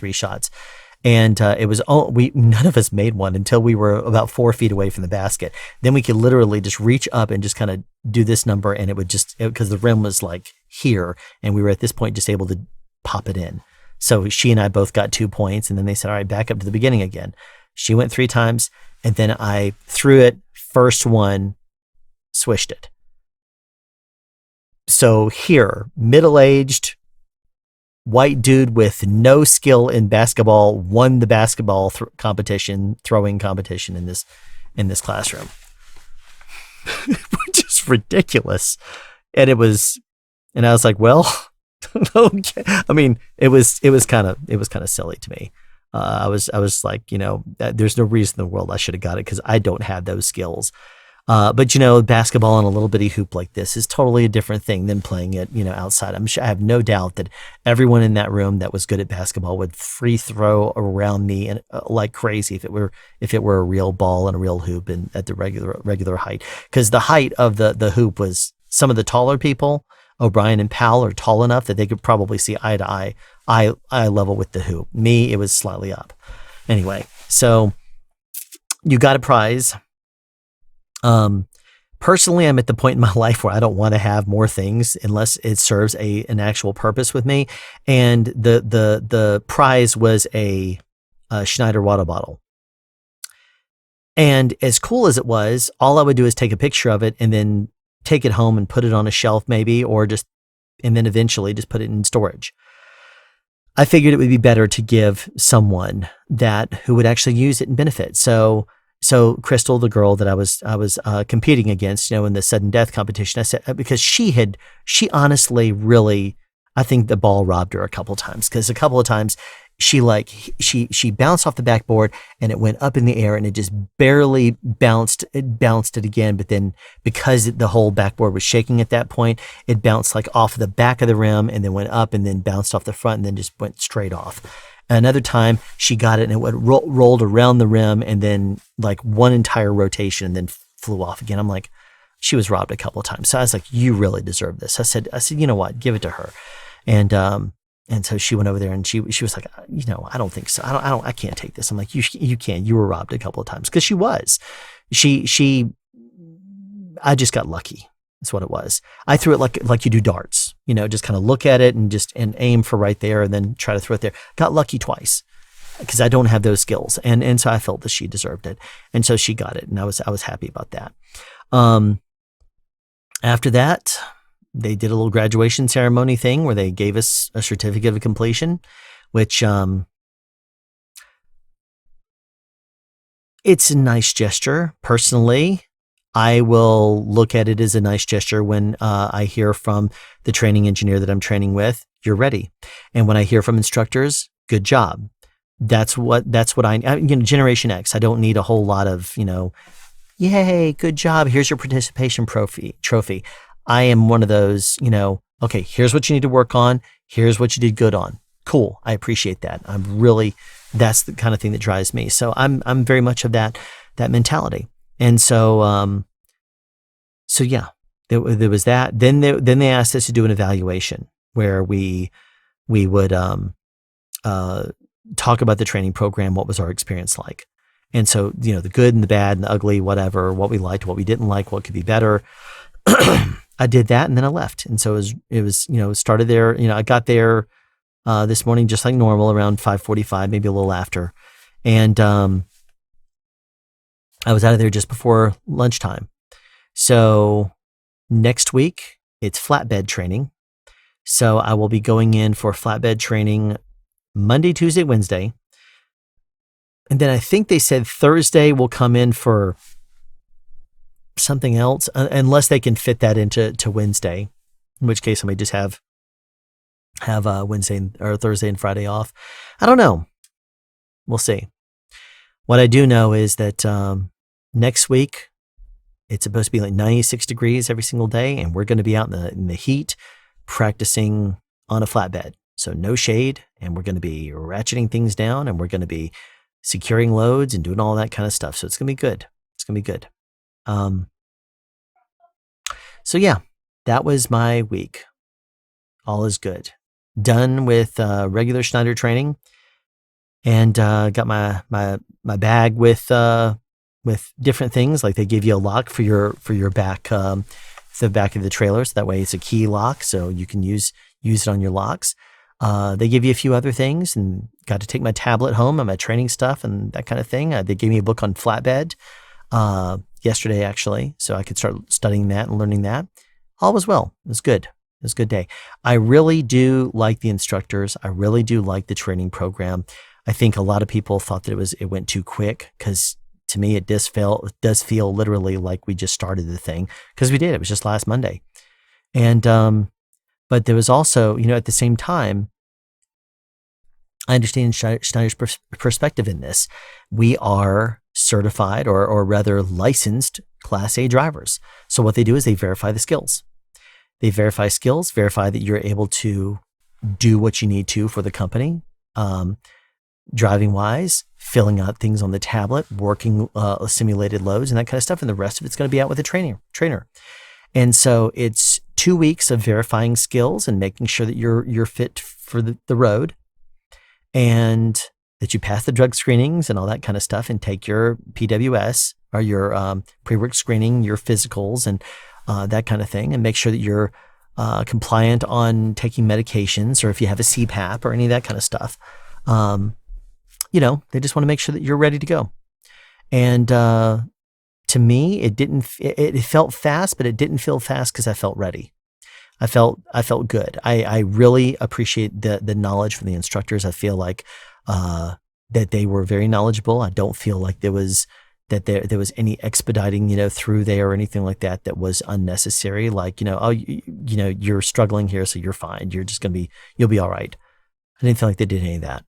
And it was none of us made one until we were about 4 feet away from the basket. Then we could literally just reach up and just kind of do this number, and it would because the rim was like here, and we were at this point just able to pop it in. So she and I both got 2 points, and then they said, all right, back up to the beginning again. She went 3 times, and then I threw it, first one, swished it. So here, middle-aged white dude with no skill in basketball won the basketball throwing competition in this classroom, which is ridiculous. And I was like, well, okay. I mean, it was kind of silly to me. I was like, there's no reason in the world I should have got it, because I don't have those skills. But basketball on a little bitty hoop like this is totally a different thing than playing it, outside. I have no doubt that everyone in that room that was good at basketball would free throw around me and like crazy if it were a real ball and a real hoop and at the regular height. Because the height of the hoop was, some of the taller people, O'Brien and Powell, are tall enough that they could probably see eye to eye level with the hoop. Me, it was slightly up. Anyway, so you got a prize. Personally, I'm at the point in my life where I don't want to have more things unless it serves an actual purpose with me. And the prize was a Schneider water bottle. And as cool as it was, all I would do is take a picture of it and then take it home and put it on a shelf maybe, and then eventually just put it in storage. I figured it would be better to give someone who would actually use it and benefit. So So Crystal, the girl that I was competing against, in the sudden death competition, I said, because she honestly really, I think the ball robbed her a couple of times, because a couple of times she bounced off the backboard and it went up in the air and it just barely bounced it again. But then because the whole backboard was shaking at that point, it bounced like off the back of the rim and then went up and then bounced off the front and then just went straight off. Another time she got it and it rolled around the rim and then like one entire rotation and then flew off again. I'm like, she was robbed a couple of times. So I was like, you really deserve this. I said, you know what, give it to her. And so she went over there and she was like, I don't think so. I can't take this. I'm like, you can. You were robbed a couple of times, because she was. I just got lucky. That's what it was. I threw it like you do darts. Just kind of look at it and aim for right there and then try to throw it there. Got lucky twice, because I don't have those skills, and so I felt that she deserved it, and so she got it, and I was happy about that. After that, they did a little graduation ceremony thing where they gave us a certificate of completion, which it's a nice gesture. Personally, I will look at it as a nice gesture when I hear from the training engineer that I'm training with, you're ready. And when I hear from instructors, good job. That's what Generation X, I don't need a whole lot of, yay, good job. Here's your participation trophy. I am one of those, okay, here's what you need to work on. Here's what you did good on. Cool. I appreciate that. That's the kind of thing that drives me. So I'm very much of that mentality. And so, yeah, there was that. Then they asked us to do an evaluation where we would talk about the training program, what was our experience like. And so, the good and the bad and the ugly, whatever, what we liked, what we didn't like, what could be better. I did that and then I left. And so it was started there. I got there this morning just like normal, around 5:45, maybe a little after. And I was out of there just before lunchtime. So next week, it's flatbed training. So I will be going in for flatbed training Monday, Tuesday, Wednesday. And then I think they said Thursday we'll come in for something else, unless they can fit that into Wednesday, in which case I may just have Wednesday or Thursday and Friday off. I don't know. We'll see. What I do know is that next week it's supposed to be like 96 degrees every single day, and we're going to be out in the heat practicing on a flatbed. So no shade, and we're going to be ratcheting things down, and we're going to be securing loads and doing all that kind of stuff. So it's going to be good. It's going to be good. So yeah, that was my week. All is good. Done with regular Schneider training, and got my bag with different things. Like they give you a lock for your back, the back of the trailer, so that way it's a key lock, so you can use it on your locks. They give you a few other things, and got to take my tablet home and my training stuff and that kind of thing. They gave me a book on flatbed yesterday, actually, so I could start studying that and learning that. All was well. It was good. It was a good day. I really do like the instructors. I really do like the training program. I think a lot of people thought that it went too quick, because to me it does feel literally like we just started the thing, because we did. It was just last Monday. And but there was also, at the same time, I understand Schneider's perspective in this. We are certified or rather licensed Class A drivers. So what they do is they verify the skills. They verify skills, verify that you're able to do what you need to for the company, driving wise, filling out things on the tablet, working simulated loads and that kind of stuff. And the rest of it's going to be out with a trainer. And so it's 2 weeks of verifying skills and making sure that you're fit for the road, and that you pass the drug screenings and all that kind of stuff, and take your PWS or your pre-work screening, your physicals and that kind of thing, and make sure that you're compliant on taking medications, or if you have a CPAP or any of that kind of stuff. They just want to make sure that you're ready to go. And to me, it felt fast, but it didn't feel fast because I felt ready. I felt good. I really appreciate the knowledge from the instructors. I feel like that they were very knowledgeable. I don't feel like there was that there was any expediting, through there or anything like that that was unnecessary. Like, oh, you're struggling here, so you're fine. You're just you'll be all right. I didn't feel like they did any of that.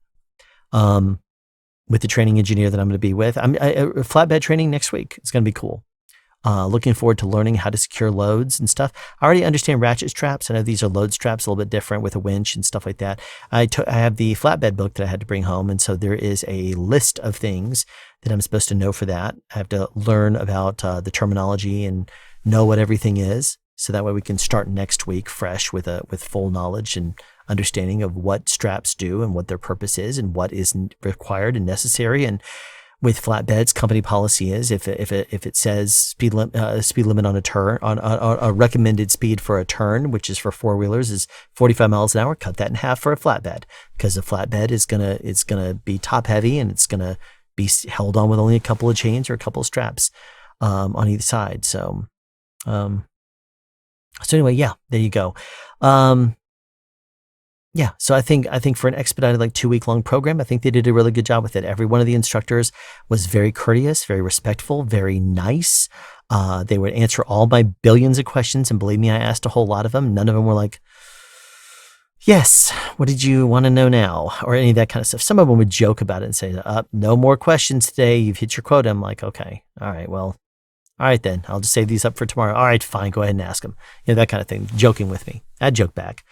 With the training engineer that I'm going to be with, flatbed training next week. It's going to be cool. Looking forward to learning how to secure loads and stuff. I already understand ratchet straps. I know these are load straps, a little bit different with a winch and stuff like that. I have the flatbed book that I had to bring home, and so there is a list of things that I'm supposed to know for that. I have to learn about the terminology and know what everything is, so that way we can start next week fresh with full knowledge and understanding of what straps do and what their purpose is and what is required and necessary. And with flatbeds, company policy is if it says speed limit on a turn, on a recommended speed for a turn, which is for four-wheelers, is 45 miles an hour, cut that in half for a flatbed, because a flatbed is gonna be top heavy, and it's gonna be held on with only a couple of chains or a couple of straps on either side. So anyway, yeah, there you go. Yeah, so I think for an expedited 2-week-long program, I think they did a really good job with it. Every one of the instructors was very courteous, very respectful, very nice. They would answer all my billions of questions, and believe me, I asked a whole lot of them. None of them were like, yes, what did you want to know now? Or any of that kind of stuff. Some of them would joke about it and say, no more questions today. You've hit your quota. I'm like, okay, all right, well, all right then. I'll just save these up for tomorrow. All right, fine, go ahead and ask them. That kind of thing, joking with me. I'd joke back.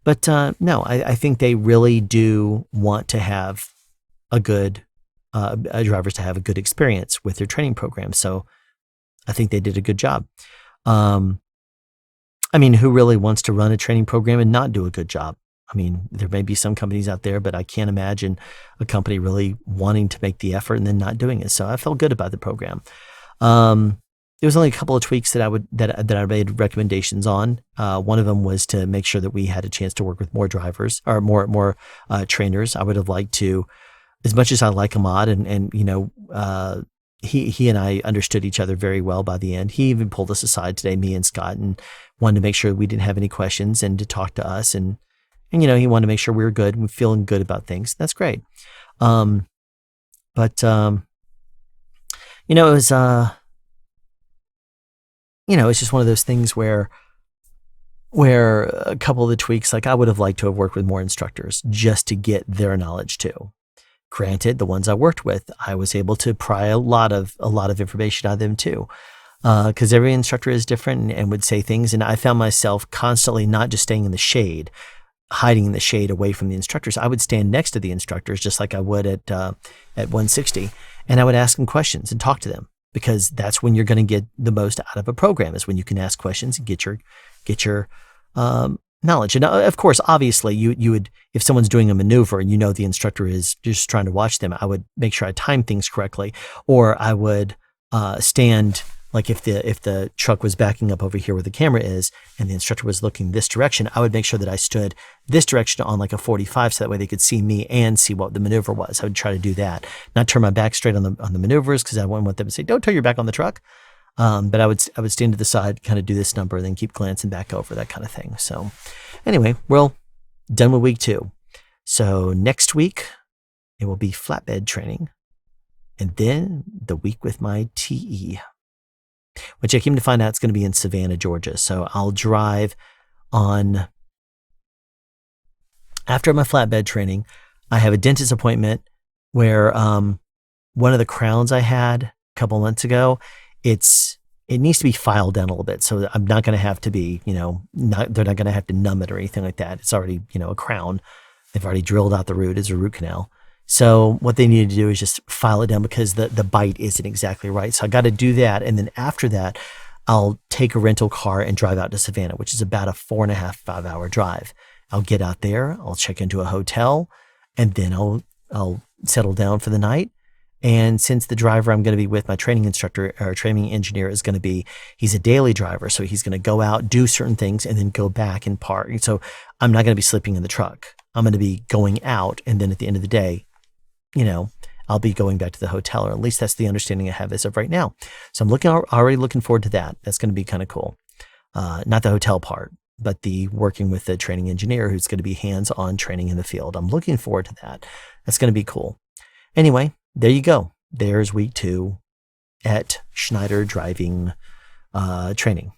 But no, I think they really do want to have a good drivers to have a good experience with their training program. So I think they did a good job. Who really wants to run a training program and not do a good job? There may be some companies out there, but I can't imagine a company really wanting to make the effort and then not doing it. So I felt good about the program. There was only a couple of tweaks that I made recommendations on. One of them was to make sure that we had a chance to work with more drivers or more trainers. I would have liked to, as much as I like Ahmad, and he and I understood each other very well by the end. He even pulled us aside today, me and Scott, and wanted to make sure we didn't have any questions and to talk to us. And he wanted to make sure we were good and feeling good about things. That's great. It was, it's just one of those things where a couple of the tweaks, I would have liked to have worked with more instructors just to get their knowledge too. Granted, the ones I worked with, I was able to pry a lot of information out of them too, because every instructor is different and would say things. And I found myself constantly not just staying in the shade, hiding in the shade away from the instructors. I would stand next to the instructors just like I would at 160, and I would ask them questions and talk to them. Because that's when you're going to get the most out of a program, is when you can ask questions and get your knowledge. And of course, obviously, you would, if someone's doing a maneuver and the instructor is just trying to watch them, I would make sure I time things correctly, or I would stand. Like if the truck was backing up over here where the camera is and the instructor was looking this direction, I would make sure that I stood this direction on a 45, so that way they could see me and see what the maneuver was. I would try to do that, not turn my back straight on the maneuvers, because I wouldn't want them to say, don't turn your back on the truck. But I would stand to the side, kind of do this number, and then keep glancing back over, that kind of thing. So anyway, we're done with week 2. So next week it will be flatbed training, and then the week with my TE, which I came to find out it's going to be in Savannah, Georgia. So I'll drive on, after my flatbed training, I have a dentist appointment where one of the crowns I had a couple months ago, it needs to be filed down a little bit. So I'm not going to have to be, they're not going to have to numb it or anything like that. It's already, a crown. They've already drilled out the root as a root canal. So what they need to do is just file it down, because the bite isn't exactly right. So I got to do that. And then after that, I'll take a rental car and drive out to Savannah, which is about a 4.5-5 hour drive. I'll get out there, I'll check into a hotel, and then I'll settle down for the night. And since the driver I'm going to be with, my training instructor or training engineer, is going to be, he's a daily driver. So he's going to go out, do certain things, and then go back and park. So I'm not going to be sleeping in the truck. I'm going to be going out. And then at the end of the day, I'll be going back to the hotel, or at least that's the understanding I have as of right now. So I'm already looking forward to that. That's going to be kind of cool. Not the hotel part, but the working with the training engineer who's going to be hands-on training in the field. I'm looking forward to that. That's going to be cool. Anyway, there you go. There's week 2 at Schneider Driving Training.